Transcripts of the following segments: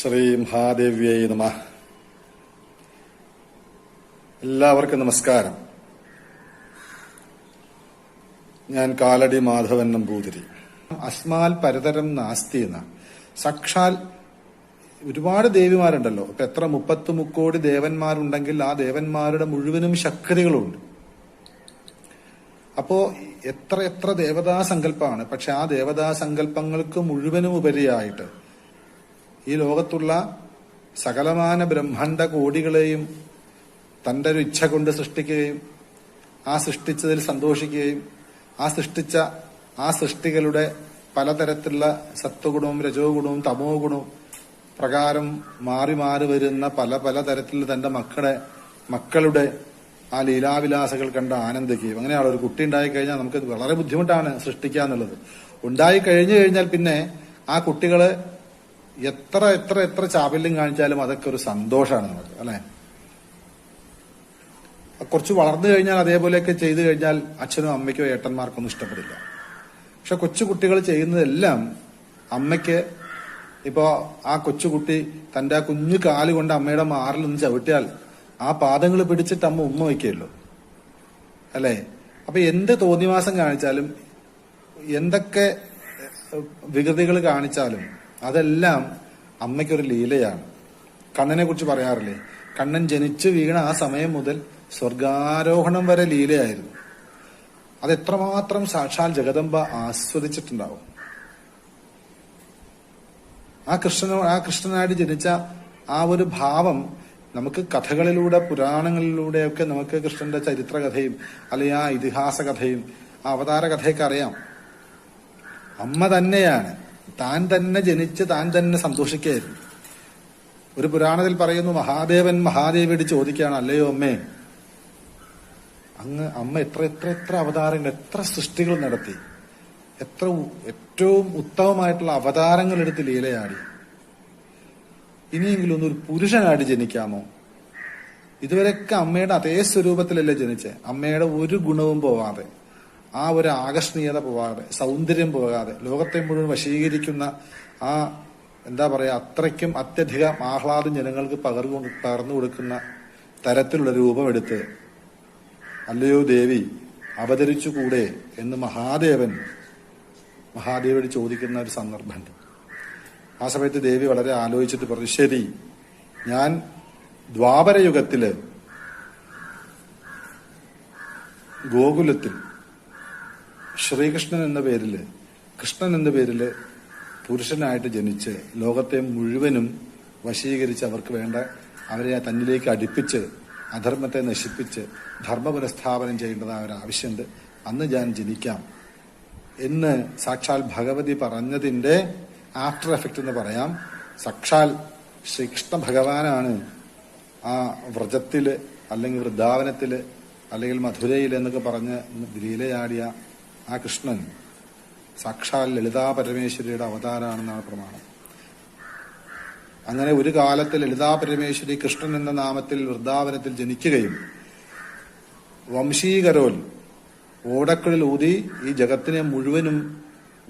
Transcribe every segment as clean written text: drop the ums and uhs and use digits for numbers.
ശ്രീ മഹാദേവ്യൈ നമഃ. എല്ലാവർക്കും നമസ്കാരം. ഞാൻ കാലടി മാധവൻ നമ്പൂതിരി. അസ്മാൽ പരതരം നാസ്തി എന്ന സാക്ഷാൽ ഒരുപാട് ദേവിമാരുണ്ടല്ലോ. ഇപ്പൊ എത്ര 30 കോടി ദേവന്മാരുണ്ടെങ്കിൽ ആ ദേവന്മാരുടെ മുഴുവനും ശക്തികളുണ്ട്. അപ്പോ എത്ര എത്ര ദേവതാ സങ്കല്പമാണ്. പക്ഷെ ആ ദേവതാ സങ്കല്പങ്ങൾക്ക് മുഴുവനും ഉപരിയായിട്ട് ഈ ലോകത്തുള്ള സകലമാന ബ്രഹ്മാണ്ഡ കോടികളെയും തന്റെ ഒരു ഇച്ഛ കൊണ്ട് സൃഷ്ടിക്കുകയും ആ സൃഷ്ടിച്ചതിൽ സന്തോഷിക്കുകയും ആ സൃഷ്ടിച്ച ആ സൃഷ്ടികളുടെ പലതരത്തിലുള്ള സത്വഗുണവും രജോ ഗുണവും തമോ ഗുണവും പ്രകാരം മാറി മാറി വരുന്ന പല പല തരത്തിൽ തന്റെ മക്കളുടെ ആ ലീലാവിലാസകൾ കണ്ട് ആനന്ദിക്കുകയും. അങ്ങനെയാണ് ഒരു കുട്ടി ഉണ്ടായി കഴിഞ്ഞാൽ നമുക്ക് വളരെ ബുദ്ധിമുട്ടാണ് സൃഷ്ടിക്കുക എന്നുള്ളത്. ഉണ്ടായി കഴിഞ്ഞു കഴിഞ്ഞാൽ പിന്നെ ആ കുട്ടികള് എത്ര എത്ര എത്ര ചാബല്യം കാണിച്ചാലും അതൊക്കെ ഒരു സന്തോഷമാണ് നമുക്ക്, അല്ലെ? കുറച്ച് വളർന്നു കഴിഞ്ഞാൽ അതേപോലെയൊക്കെ ചെയ്തു കഴിഞ്ഞാൽ അച്ഛനും അമ്മയ്ക്കോ ഏട്ടന്മാർക്കൊന്നും ഇഷ്ടപ്പെടില്ല. പക്ഷെ കൊച്ചുകുട്ടികൾ ചെയ്യുന്നതെല്ലാം അമ്മയ്ക്ക്, ഇപ്പോ ആ കൊച്ചുകുട്ടി തന്റെ ആ കുഞ്ഞു കാലുകൊണ്ട് അമ്മയുടെ മാറിൽ നിന്ന് ചവിട്ടിയാൽ ആ പാദങ്ങൾ പിടിച്ചിട്ട് അമ്മ ഉമ്മ വയ്ക്കുമല്ലോ, അല്ലെ? അപ്പൊ എന്ത് തോന്നിവാസം കാണിച്ചാലും എന്തൊക്കെ വികൃതികൾ കാണിച്ചാലും അതെല്ലാം അമ്മയ്ക്കൊരു ലീലയാണ്. കണ്ണനെ കുറിച്ച് പറയാറില്ലേ, കണ്ണൻ ജനിച്ചു വീണ ആ സമയം മുതൽ സ്വർഗാരോഹണം വരെ ലീലയായിരുന്നു. അതെത്രമാത്രം സാക്ഷാൽ ജഗദംബ ആസ്വദിച്ചിട്ടുണ്ടാവും. ആ കൃഷ്ണനായിട്ട് ജനിച്ച ആ ഒരു ഭാവം നമുക്ക് കഥകളിലൂടെ പുരാണങ്ങളിലൂടെയൊക്കെ നമുക്ക് കൃഷ്ണന്റെ ചരിത്രകഥയും അല്ലെങ്കിൽ ആ ഇതിഹാസ കഥയും ആ അവതാര കഥയൊക്കെ അറിയാം. അമ്മ തന്നെയാണ്, താൻ തന്നെ ജനിച്ച് താൻ തന്നെ സന്തോഷിക്കുകയായിരുന്നു. ഒരു പുരാണത്തിൽ പറയുന്നു, മഹാദേവൻ മഹാദേവിയോട് ചോദിക്കുകയാണ്, അല്ലയോ അമ്മേ, അങ്ങ് അമ്മ എത്ര എത്ര എത്ര അവതാരങ്ങൾ, എത്ര സൃഷ്ടികൾ നടത്തി, എത്ര ഏറ്റവും ഉത്തമമായിട്ടുള്ള അവതാരങ്ങൾ എടുത്ത് ലീലയാടി, ഇനിയെങ്കിലും ഒന്നൊരു പുരുഷനായിട്ട് ജനിക്കാമോ? ഇതുവരെയൊക്കെ അമ്മയുടെ അതേ സ്വരൂപത്തിലല്ലേ ജനിച്ചേ. അമ്മയുടെ ഒരു ഗുണവും പോവാതെ, ആ ഒരു ആകർഷണീയത പോവാതെ, സൗന്ദര്യം പോകാതെ, ലോകത്തെ മുഴുവൻ വശീകരിക്കുന്ന ആ എന്താ പറയാ, അത്രയ്ക്കും അത്യധികം ആഹ്ലാദം ജനങ്ങൾക്ക് പകർന്നു കൊടുക്കുന്ന തരത്തിലുള്ള രൂപമെടുത്ത് അല്ലയോ ദേവി അവതരിച്ചുകൂടെ എന്ന് മഹാദേവോട് ചോദിക്കുന്ന ഒരു സന്ദർഭമുണ്ട്. ആ സമയത്ത് ദേവി വളരെ ആലോചിച്ചിട്ട് പറഞ്ഞു, ശരി, ഞാൻ ദ്വാപരയുഗത്തില് ഗോകുലത്തിൽ ശ്രീകൃഷ്ണൻ എന്ന പേരില് പുരുഷനായിട്ട് ജനിച്ച് ലോകത്തെ മുഴുവനും വശീകരിച്ച് അവർക്ക് വേണ്ട അവരെ തന്നിലേക്ക് അടുപ്പിച്ച് അധർമ്മത്തെ നശിപ്പിച്ച് ധർമ്മ പുനഃസ്ഥാപനം ചെയ്യേണ്ടതായ ഒരു ആവശ്യമുണ്ട്, അന്ന് ഞാൻ ജനിക്കാം എന്ന് സാക്ഷാൽ ഭഗവതി പറഞ്ഞതിന്റെ ആഫ്റ്റർ എഫക്റ്റ് എന്ന് പറയാം. സാക്ഷാൽ ശ്രീകൃഷ്ണ ഭഗവാനാണ് ആ വ്രജത്തില് അല്ലെങ്കിൽ വൃന്ദാവനത്തില് അല്ലെങ്കിൽ മധുരയിൽ എന്നൊക്കെ പറഞ്ഞ് ലീലയാടിയ ആ കൃഷ്ണൻ സാക്ഷാൽ ലളിതാ പരമേശ്വരിയുടെ അവതാരമാണെന്നാണ് പ്രമാണം. അങ്ങനെ ഒരു കാലത്ത് ലളിതാ പരമേശ്വരി കൃഷ്ണൻ എന്ന നാമത്തിൽ വൃന്ദാവനത്തിൽ ജനിക്കുകയും വംശീകരോൽ ഓടക്കളിൽ ഊതി ഈ ജഗത്തിനെ മുഴുവനും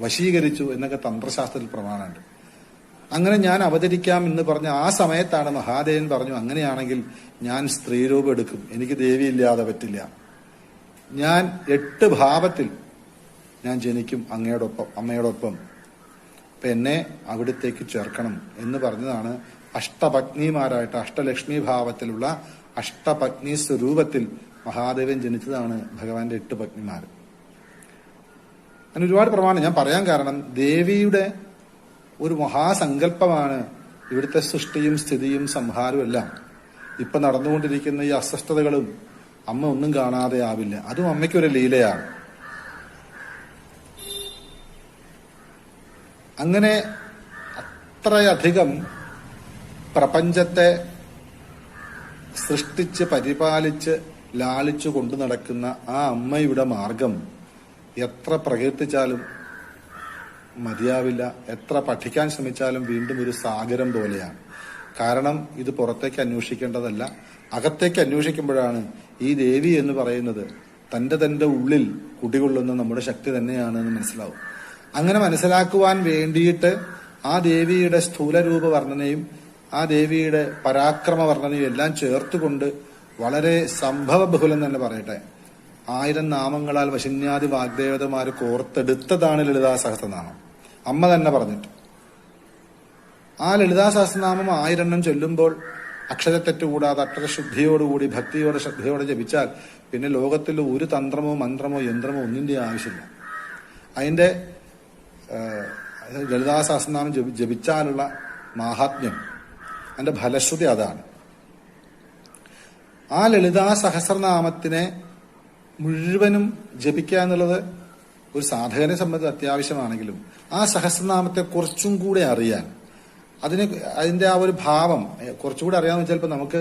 വശീകരിച്ചു എന്നൊക്കെ തന്ത്രശാസ്ത്രത്തിൽ പ്രമാണമുണ്ട്. അങ്ങനെ ഞാൻ അവതരിക്കാം എന്ന് പറഞ്ഞ ആ സമയത്താണ് മഹാദേവൻ പറഞ്ഞു, അങ്ങനെയാണെങ്കിൽ ഞാൻ സ്ത്രീരൂപം എടുക്കും, എനിക്ക് ദേവിയില്ലാതെ പറ്റില്ല, ഞാൻ 8 ഭാവത്തിൽ ഞാൻ ജനിക്കും അങ്ങയോടൊപ്പം, അമ്മയോടൊപ്പം, അപ്പൊ എന്നെ അവിടത്തേക്ക് ചേർക്കണം എന്ന് പറഞ്ഞതാണ്. അഷ്ടപത്നിമാരായിട്ട് അഷ്ടലക്ഷ്മി ഭാവത്തിലുള്ള അഷ്ടപത്നി സ്വരൂപത്തിൽ മഹാദേവൻ ജനിച്ചതാണ് ഭഗവാന്റെ 8 പത്നിമാർ. അങ്ങനെ ഒരുപാട് പ്രമാണം ഞാൻ പറയാൻ കാരണം, ദേവിയുടെ ഒരു മഹാസങ്കല്പമാണ് ഇവിടുത്തെ സൃഷ്ടിയും സ്ഥിതിയും സംഹാരവും എല്ലാം. ഇപ്പൊ നടന്നുകൊണ്ടിരിക്കുന്ന ഈ അസ്വസ്ഥതകളും അമ്മ ഒന്നും കാണാതെ ആവില്ല. അതും അമ്മയ്ക്കൊരു ലീലയാണ്. അങ്ങനെ അത്രയധികം പ്രപഞ്ചത്തെ സൃഷ്ടിച്ച് പരിപാലിച്ച് ലാളിച്ചു കൊണ്ടു നടക്കുന്ന ആ അമ്മയുടെ മാർഗം എത്ര പ്രകീർത്തിച്ചാലും മതിയാവില്ല, എത്ര പഠിക്കാൻ ശ്രമിച്ചാലും വീണ്ടും ഒരു സാഗരം പോലെയാണ്. കാരണം ഇത് പുറത്തേക്ക് അന്വേഷിക്കേണ്ടതല്ല, അകത്തേക്ക് അന്വേഷിക്കുമ്പോഴാണ് ഈ ദേവി എന്ന് പറയുന്നത് തന്റെ ഉള്ളിൽ കുടികൊള്ളുന്ന നമ്മുടെ ശക്തി തന്നെയാണ് എന്ന് മനസ്സിലാവും. അങ്ങനെ മനസ്സിലാക്കുവാൻ വേണ്ടിയിട്ട് ആ ദേവിയുടെ സ്ഥൂലരൂപ വർണ്ണനയും ആ ദേവിയുടെ പരാക്രമ വർണ്ണനയും എല്ലാം ചേർത്തുകൊണ്ട് വളരെ സംഭവബഹുലം തന്നെ പറയട്ടെ, 1000 നാമങ്ങളാൽ വശന്യാദി വാഗ്ദേവതമാര് കോർത്തെടുത്തതാണ് ലളിതാ സഹസ്രനാമം. അമ്മ തന്നെ പറഞ്ഞിട്ട് ആ ലളിതാ സഹസ്രനാമം 1000 ചൊല്ലുമ്പോൾ അക്ഷരത്തെറ്റ് കൂടാതെ അക്ഷരശുദ്ധിയോടുകൂടി ഭക്തിയോടെ ശ്രദ്ധയോടെ ജപിച്ചാൽ പിന്നെ ലോകത്തിൽ ഒരു തന്ത്രമോ മന്ത്രമോ യന്ത്രമോ ഒന്നിന്റെ ആവശ്യമില്ല. അതിന്റെ ലളിതാ സഹസ്രനാമം ജപിച്ചാലുള്ള മാഹാത്മ്യം, അതിന്റെ ഫലശ്രുതി അതാണ്. ആ ലളിതാ സഹസ്രനാമത്തിനെ മുഴുവനും ജപിക്കുക എന്നുള്ളത് ഒരു സാധകനെ സംബന്ധിച്ച് അത്യാവശ്യമാണെങ്കിലും ആ സഹസ്രനാമത്തെ കുറച്ചും കൂടെ അറിയാൻ, അതിന്റെ ആ ഒരു ഭാവം കുറച്ചുകൂടെ അറിയാമെന്ന് വെച്ചാൽ ഇപ്പൊ നമുക്ക്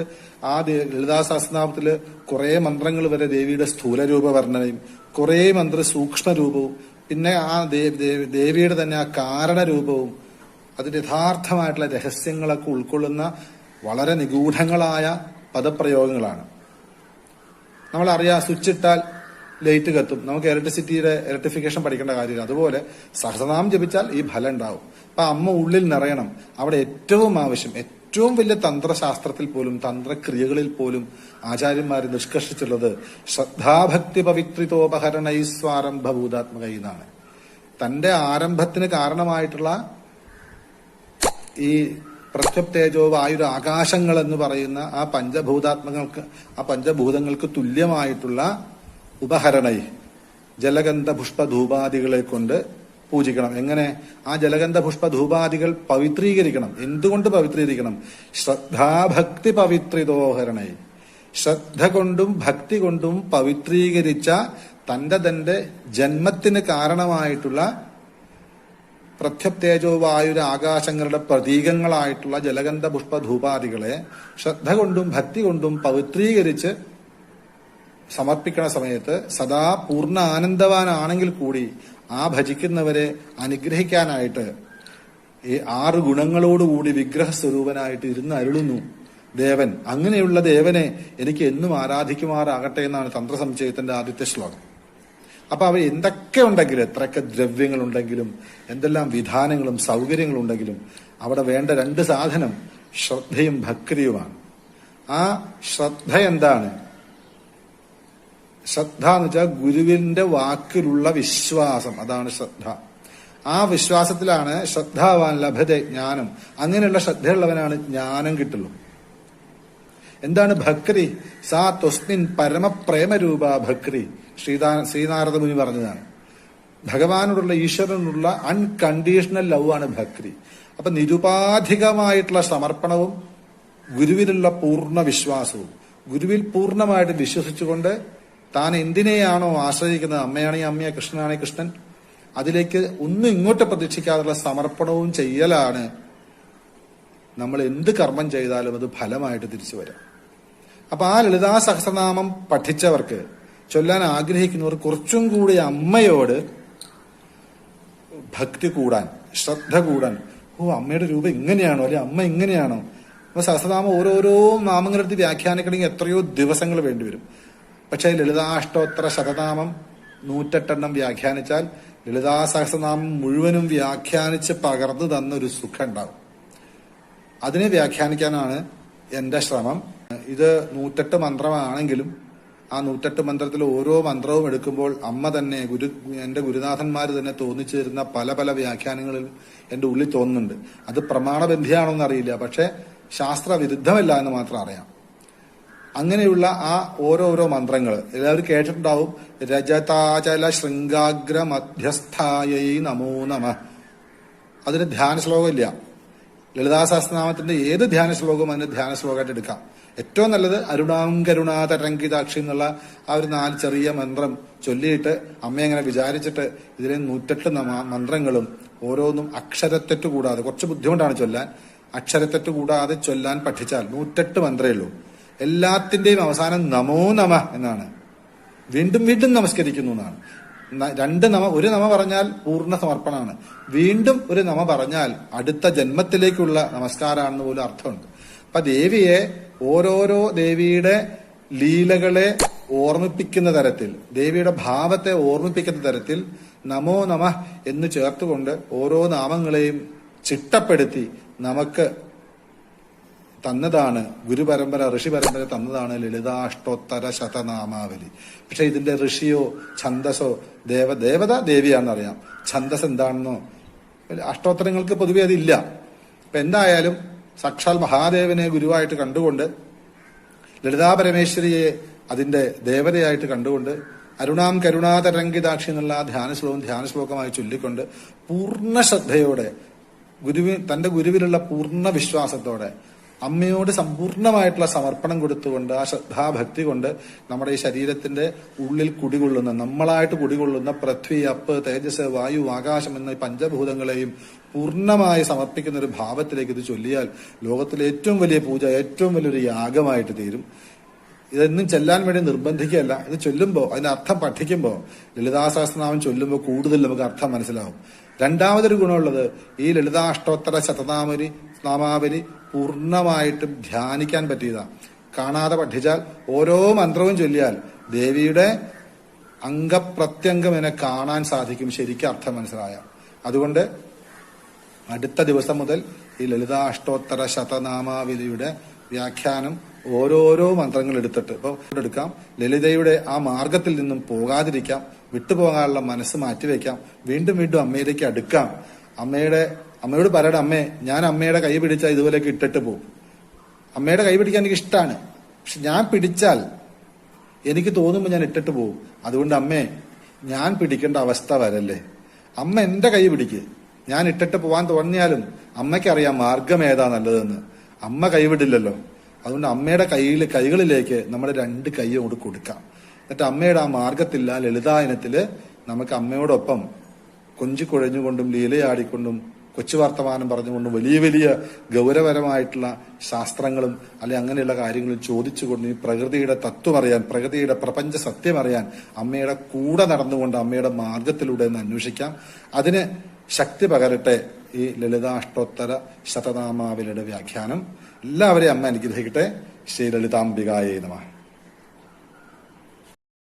ആ ലളിതാ സഹസ്രനാമത്തില് കുറെ മന്ത്രങ്ങൾ വരെ ദേവിയുടെ സ്ഥൂലരൂപ വർണ്ണനയും കുറെ മന്ത്ര സൂക്ഷ്മരൂപവും പിന്നെ ആ ദേവിയുടെ തന്നെ ആ കാരണരൂപവും അതിന്റെ യഥാർത്ഥമായിട്ടുള്ള രഹസ്യങ്ങളൊക്കെ ഉൾക്കൊള്ളുന്ന വളരെ നിഗൂഢങ്ങളായ പദപ്രയോഗങ്ങളാണ്. നമ്മളറിയാം, സ്വിച്ച് ഇട്ടാൽ ലൈറ്റ് കത്തും, നമുക്ക് ഇലക്ട്രിഫിക്കേഷൻ പഠിക്കേണ്ട കാര്യമില്ല. അതുപോലെ സഹസ്രനാമം ജപിച്ചാൽ ഈ ഫലം ഉണ്ടാവും. അപ്പൊ അമ്മ ഉള്ളിൽ നിറയണം. അവിടെ ഏറ്റവും ആവശ്യം, ഏറ്റവും വലിയ തന്ത്രശാസ്ത്രത്തിൽ പോലും തന്ത്രക്രിയകളിൽ പോലും ആചാര്യന്മാർ നിഷ്കർഷിച്ചുള്ളത് ശ്രദ്ധാഭക്തി പവിത്രിതോപഹരണൈസ്വാരംഭഭൂതാത്മക എന്നാണ്. തന്റെ ആരംഭത്തിന് കാരണമായിട്ടുള്ള ഈ പ്രത്യപ്തേജോ വായുര ആകാശങ്ങൾ എന്ന് പറയുന്ന ആ പഞ്ചഭൂതങ്ങൾക്ക് തുല്യമായിട്ടുള്ള ഉപഹരണൈ ജലഗന്ധ പുഷ്പധൂപാദികളെ കൊണ്ട് പൂജിക്കണം. എങ്ങനെ? ആ ജലഗന്ധ പുഷ്പധൂപാദികൾ പവിത്രീകരിക്കണം. എന്തുകൊണ്ട് പവിത്രീകരിക്കണം? ശ്രദ്ധാഭക്തി പവിത്രിതോഹരണൈ, ശ്രദ്ധ കൊണ്ടും ഭക്തി കൊണ്ടും പവിത്രീകരിച്ച തന്റെ ജന്മത്തിന് കാരണമായിട്ടുള്ള പ്രത്യപ്തേജോ വായുര ആകാശങ്ങളുടെ പ്രതീകങ്ങളായിട്ടുള്ള ജലഗന്ധ പുഷ്പധൂപാദികളെ ശ്രദ്ധ കൊണ്ടും ഭക്തി കൊണ്ടും പവിത്രീകരിച്ച് സമർപ്പിക്കുന്ന സമയത്ത് സദാ പൂർണ്ണ ആനന്ദവാനാണെങ്കിൽ കൂടി ആ ഭജിക്കുന്നവരെ അനുഗ്രഹിക്കാനായിട്ട് ഈ 6 ഗുണങ്ങളോടുകൂടി വിഗ്രഹ സ്വരൂപനായിട്ട് ഇരുന്ന് അരുളുന്നു ദേവൻ. അങ്ങനെയുള്ള ദേവനെ എനിക്ക് എന്നും ആരാധിക്കുമാറാകട്ടെ എന്നാണ് തന്ത്രസമുച്ചയത്തിന്റെ ആദ്യത്തെ ശ്ലോകം. അപ്പൊ അവർ എന്തൊക്കെ ഉണ്ടെങ്കിലും, എത്രയൊക്കെ ദ്രവ്യങ്ങളുണ്ടെങ്കിലും എന്തെല്ലാം വിധാനങ്ങളും സൗകര്യങ്ങളും ഉണ്ടെങ്കിലും അവിടെ വേണ്ട 2 സാധനം ശ്രദ്ധയും ഭക്തിയുമാണ്. ആ ശ്രദ്ധ എന്താണ്? ശ്രദ്ധ എന്ന് വെച്ചാൽ ഗുരുവിന്റെ വാക്കിലുള്ള വിശ്വാസം, അതാണ് ശ്രദ്ധ. ആ വിശ്വാസത്തിലാണ് ശ്രദ്ധാവാൻ ലഭത ജ്ഞാനം. അങ്ങനെയുള്ള ശ്രദ്ധയുള്ളവനാണ് ജ്ഞാനം കിട്ടുള്ളൂ. എന്താണ് ഭക്തി? സാ ത്വസ്മിൻ പരമപ്രേമരൂപ ഭക്തി. ശ്രീനാരദ മുനി പറഞ്ഞതാണ്. ഭഗവാനോടുള്ള, ഈശ്വരനോടുള്ള അൺകണ്ടീഷണൽ ലവ് ആണ് ഭക്തി. അപ്പൊ നിരുപാധികമായിട്ടുള്ള സമർപ്പണവും ഗുരുവിലുള്ള പൂർണ്ണ വിശ്വാസവും, ഗുരുവിൽ പൂർണ്ണമായിട്ട് വിശ്വസിച്ചുകൊണ്ട് താൻ എന്തിനെയാണോ ആശ്രയിക്കുന്നത്, അമ്മയാണെങ്കിൽ അമ്മയെ, കൃഷ്ണനാണെങ്കിൽ കൃഷ്ണൻ, അതിലേക്ക് ഒന്നും ഇങ്ങോട്ട് പ്രതീക്ഷിക്കാതുള്ള സമർപ്പണവും ചെയ്യലാണ് നമ്മൾ എന്ത് കർമ്മം ചെയ്താലും അത് ഫലമായിട്ട് തിരിച്ചു വരാം. അപ്പൊ ആ ലളിതാ സഹസ്രനാമം പഠിച്ചവർക്ക്, ചൊല്ലാൻ ആഗ്രഹിക്കുന്നവർ കുറച്ചും കൂടി അമ്മയോട് ഭക്തി കൂടാൻ, ശ്രദ്ധ കൂടാൻ, അമ്മയുടെ രൂപം ഇങ്ങനെയാണോ, അല്ലെ അമ്മ ഇങ്ങനെയാണോ. അപ്പൊ സഹസ്രനാമം ഓരോരോ നാമങ്ങളെടുത്ത് വ്യാഖ്യാനിക്കണമെങ്കിൽ എത്രയോ ദിവസങ്ങൾ വേണ്ടിവരും. പക്ഷെ ലളിതാഷ്ടോത്തര ശതനാമം 108 വ്യാഖ്യാനിച്ചാൽ ലളിതാ സഹസ്രനാമം മുഴുവനും വ്യാഖ്യാനിച്ച് പകർന്നു തന്നൊരു സുഖം ഉണ്ടാവും. അതിനെ വ്യാഖ്യാനിക്കാനാണ് എന്റെ ശ്രമം. ഇത് 108 മന്ത്രമാണെങ്കിലും ആ 108 മന്ത്രത്തിൽ ഓരോ മന്ത്രവും എടുക്കുമ്പോൾ അമ്മ തന്നെ, എന്റെ ഗുരുനാഥന്മാർ തന്നെ തോന്നിച്ചു തരുന്ന പല പല വ്യാഖ്യാനങ്ങളിൽ എന്റെ ഉള്ളിൽ തോന്നുന്നുണ്ട്. അത് പ്രമാണബന്ധിയാണോ എന്നറിയില്ല, പക്ഷെ ശാസ്ത്രവിരുദ്ധമല്ല എന്ന് മാത്രം അറിയാം. അങ്ങനെയുള്ള ആ ഓരോരോ മന്ത്രങ്ങൾ എല്ലാവരും കേട്ടിട്ടുണ്ടാവും. രജതാചല ശൃംഗാഗ്ര മധ്യസ്ഥായൈ നമോ നമ. അതിന് ധ്യാന ശ്ലോകമില്ല. ലളിതാ സഹസ്രനാമത്തിന്റെ ഏത് ധ്യാന ശ്ലോകവും അതിന്റെ ധ്യാന ശ്ലോകമായിട്ട് എടുക്കാം. ഏറ്റവും നല്ലത് അരുണാം കരുണാതരംഗിതാക്ഷി എന്നുള്ള ആ ഒരു 4 ചെറിയ മന്ത്രം ചൊല്ലിയിട്ട് അമ്മയെങ്ങനെ വിചാരിച്ചിട്ട് ഇതിലെ 108 മന്ത്രങ്ങളും ഓരോന്നും അക്ഷരത്തെറ്റ് കൂടാതെ, കുറച്ച് ബുദ്ധിമുട്ടാണ് ചൊല്ലാൻ, അക്ഷരത്തെറ്റ് കൂടാതെ ചൊല്ലാൻ പഠിച്ചാൽ 108 മന്ത്രമേ ഉള്ളൂ. എല്ലാത്തിന്റെയും അവസാനം നമോ നമ എന്നാണ്. വീണ്ടും വീണ്ടും നമസ്കരിക്കുന്നു എന്നാണ്. 2 നമ, ഒരു നമ പറഞ്ഞാൽ പൂർണ്ണ സമർപ്പണമാണ്. വീണ്ടും ഒരു നമ പറഞ്ഞാൽ അടുത്ത ജന്മത്തിലേക്കുള്ള നമസ്കാരമാണെന്ന് പോലും അർത്ഥമുണ്ട്. അപ്പൊ ദേവിയെ ഓരോരോ ദേവിയുടെ ലീലകളെ ഓർമ്മിപ്പിക്കുന്ന തരത്തിൽ, ദേവിയുടെ ഭാവത്തെ ഓർമ്മിപ്പിക്കുന്ന തരത്തിൽ നമോ നമ എന്ന് ചേർത്തുകൊണ്ട് ഓരോ നാമങ്ങളെയും ചിട്ടപ്പെടുത്തി നമുക്ക് തന്നതാണ്, ഗുരുപരമ്പര ഋഷി പരമ്പര തന്നതാണ് ലളിതാഷ്ടോത്തര ശതനാമാവലി. പക്ഷെ ഇതിന്റെ ഋഷിയോ ഛന്ദസോ ദേവത ദേവിയാണെന്നറിയാം, ഛന്ദസ് എന്താണെന്നോ അഷ്ടോത്തരങ്ങൾക്ക് പൊതുവെ അതില്ല. അപ്പൊ എന്തായാലും സാക്ഷാൽ മഹാദേവനെ ഗുരുവായിട്ട് കണ്ടുകൊണ്ട് ലളിതാ പരമേശ്വരിയെ അതിന്റെ ദേവതയായിട്ട് കണ്ടുകൊണ്ട് അരുണാം കരുണാതരംഗിതാക്ഷി എന്നുള്ള ധ്യാനശ്ലോകമായി ചൊല്ലിക്കൊണ്ട് പൂർണ്ണ ശ്രദ്ധയോടെ തന്റെ ഗുരുവിലുള്ള പൂർണ്ണ വിശ്വാസത്തോടെ അമ്മയോട് സമ്പൂർണമായിട്ടുള്ള സമർപ്പണം കൊടുത്തുകൊണ്ട് ആ ശ്രദ്ധാഭക്തി കൊണ്ട് നമ്മുടെ ഈ ശരീരത്തിന്റെ ഉള്ളിൽ കുടികൊള്ളുന്ന, നമ്മളായിട്ട് കുടികൊള്ളുന്ന പൃഥ്വി, അപ്പ്, തേജസ്, വായു, ആകാശം എന്ന പഞ്ചഭൂതങ്ങളെയും പൂർണ്ണമായി സമർപ്പിക്കുന്ന ഒരു ഭാവത്തിലേക്ക് ഇത് ചൊല്ലിയാൽ ലോകത്തിലെ ഏറ്റവും വലിയ പൂജ, ഏറ്റവും വലിയൊരു യാഗമായിട്ട് തീരും. ഇതൊന്നും ചെല്ലാൻ വേണ്ടി നിർബന്ധിക്കുകയല്ല. ഇത് ചൊല്ലുമ്പോൾ അതിന്റെ അർത്ഥം പഠിക്കുമ്പോൾ, ലളിതാ സഹസ്രനാമം ചൊല്ലുമ്പോൾ കൂടുതൽ നമുക്ക് അർത്ഥം മനസ്സിലാവും. രണ്ടാമതൊരു ഗുണമുള്ളത്, ഈ ലളിതാഷ്ടോത്തര ശതനാമാവലി പൂർണ്ണമായിട്ടും ധ്യാനിക്കാൻ പറ്റിയതാ. കാണാതെ പഠിച്ചാൽ ഓരോ മന്ത്രവും ചൊല്ലിയാൽ ദേവിയുടെ അംഗപ്രത്യംഗം എന്നെ കാണാൻ സാധിക്കും, ശരിക്കും അർത്ഥം മനസ്സിലായ. അതുകൊണ്ട് അടുത്ത ദിവസം മുതൽ ഈ ലളിതാഷ്ടോത്തര ശതനാമാവലിയുടെ വ്യാഖ്യാനം ഓരോരോ മന്ത്രങ്ങൾ എടുത്തിട്ട് ഇപ്പോൾ എടുക്കാം. ലളിതയുടെ ആ മാർഗത്തിൽ നിന്നും പോകാതിരിക്കാം, വിട്ടുപോകാനുള്ള മനസ്സ് മാറ്റിവെക്കാം, വീണ്ടും വീണ്ടും അമ്മയിലേക്ക് അടുക്കാം. അമ്മയോട് പറയണം, അമ്മേ ഞാൻ അമ്മയുടെ കൈ പിടിച്ചാൽ ഇതുപോലെയൊക്കെ ഇട്ടിട്ട് പോകും. അമ്മയുടെ കൈ പിടിക്കാൻ എനിക്ക് ഇഷ്ടമാണ്, പക്ഷെ ഞാൻ പിടിച്ചാൽ എനിക്ക് തോന്നുമ്പോൾ ഞാൻ ഇട്ടിട്ട് പോകും. അതുകൊണ്ട് അമ്മേ ഞാൻ പിടിക്കേണ്ട അവസ്ഥ വരല്ലേ, അമ്മ എന്റെ കൈ പിടിക്ക്. ഞാൻ ഇട്ടിട്ട് പോവാൻ തോന്നിയാലും അമ്മയ്ക്കറിയാം മാർഗം ഏതാ നല്ലതെന്ന്. അമ്മ കൈവിടില്ലല്ലോ. അതുകൊണ്ട് അമ്മയുടെ കൈകളിലേക്ക് നമ്മുടെ രണ്ട് കൈ കൊണ്ട് കൊടുക്കാം. എന്നിട്ട് അമ്മയുടെ ആ മാർഗത്തിൽ, ആ ലളിതായനത്തില് നമുക്ക് അമ്മയോടൊപ്പം കൊഞ്ചിക്കുഴഞ്ഞുകൊണ്ടും ലീലയാടിക്കൊണ്ടും കൊച്ചു വർത്തമാനം പറഞ്ഞുകൊണ്ടും വലിയ വലിയ ഗൗരവപരമായിട്ടുള്ള ശാസ്ത്രങ്ങളും അല്ലെ അങ്ങനെയുള്ള കാര്യങ്ങളും ചോദിച്ചുകൊണ്ട് ഈ പ്രകൃതിയുടെ തത്വം അറിയാൻ, പ്രകൃതിയുടെ പ്രപഞ്ച സത്യം അറിയാൻ അമ്മയുടെ കൂടെ നടന്നുകൊണ്ട് അമ്മയുടെ മാർഗത്തിലൂടെ ഒന്ന് അന്വേഷിക്കാം. അതിന് ശക്തി പകരട്ടെ ഈ ലളിതാഷ്ടോത്തര ശതനാമാവലിയുടെ വ്യാഖ്യാനം. എല്ലാവരെയും അമ്മ അനുഗ്രഹിക്കട്ടെ. ശ്രീ ലളിതാംബികായേ നമഃ.